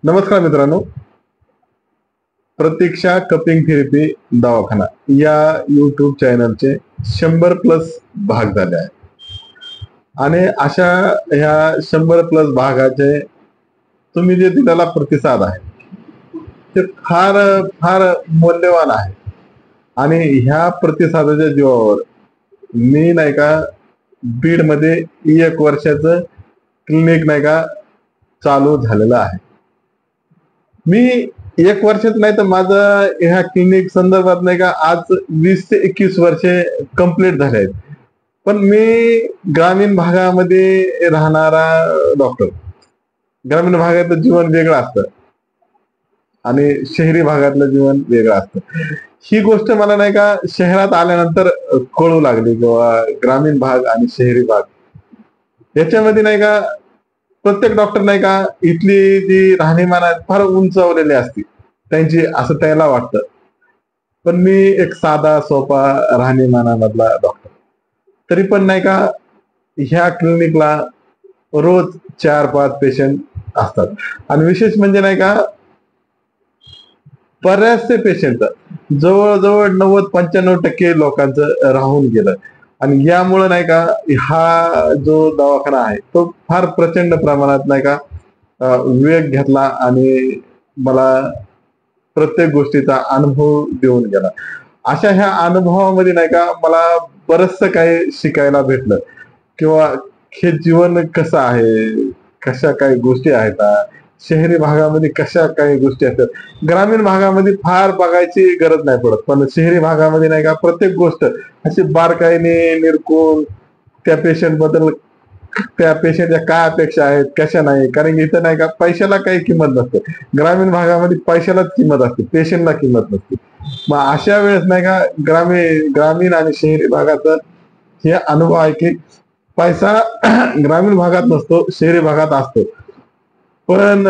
नमस्कार मित्रांनो, प्रतीक्षा cupping therapy दवाखाना या युट्यूब चॅनलचे 100+ भाग झाले आहेत आणि अशा ह्या 100+ भागाचे तुम्ही जे दिलेला प्रतिसाद आहे ते फार फार मौल्यवान आहे. आणि ह्या प्रतिसादाच्या जीवावर मी नाही का बीडमध्ये 1 वर्षाचं क्लिनिक नाही का चालू झालेलं आहे. मी 1 वर्षात नाही तर माझं ह्या क्लिनिक संदर्भात नाही का आज 20 ते 21 वर्षे कंप्लीट झाले आहेत. पण मी ग्रामीण भागामध्ये राहणारा डॉक्टर. ग्रामीण भागातलं जीवन वेगळं असतं आणि शहरी भागातलं जीवन वेगळं असतं. ही गोष्ट मला नाही का शहरात आल्यानंतर कळू लागली किंवा ग्रामीण भाग आणि शहरी भाग याच्यामध्ये नाही का प्रत्येक डॉक्टर नाही का इथली जी राहणीमान आहे फार उंचावलेली असते त्यांची, असं त्याला वाटतं. पण मी एक साधा सोपा राहणीमानामधला डॉक्टर. तरी पण नाही का ह्या क्लिनिकला रोज 4-5 पेशंट असतात. आणि विशेष म्हणजे नाही का बऱ्याचशे पेशंट जवळजवळ 90-95% लोकांचं राहून गेलं. आणि यामुळे नाही का हा जो दवाखाना आहे तो फार प्रचंड प्रमाणात नाही का वेग घेतला आणि मला प्रत्येक गोष्टीचा अनुभव देऊन गेला. अशा ह्या अनुभवामध्ये नाही का मला बरचसं काही शिकायला भेटलं किंवा हे जीवन कसं आहे, कशा काही गोष्टी आहेत, शहरी भागामध्ये कशा काही गोष्टी असतात. ग्रामीण भागामध्ये फार बघायची गरज नाही पडत, पण शहरी भागामध्ये नाही का प्रत्येक गोष्ट अशी बारकाईने निरखून त्या पेशंट बद्दल, त्या पेशंटच्या काय अपेक्षा आहेत कशा नाही, कारण की इथं नाही का पैशाला काही किंमत नसते. ग्रामीण भागामध्ये पैशालाच किंमत असते, पेशंटला किंमत नसते. मग अशा वेळेस नाही का ग्रामीण ग्रामीण आणि शहरी भागाचं हे अनुभव आहे की पैसा ग्रामीण भागात नसतो, शहरी भागात असतो. पण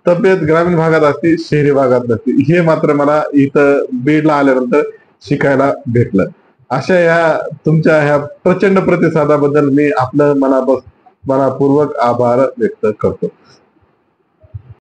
तब्येत ग्रामीण भागात असते, शहरी भागात नसते. हे मात्र मला इथं बीडला आल्यानंतर शिकायला भेटलं. अशा ह्या तुमच्या ह्या प्रचंड प्रतिसादाबद्दल मी आपलं मनापूर्वक आभार व्यक्त करतो.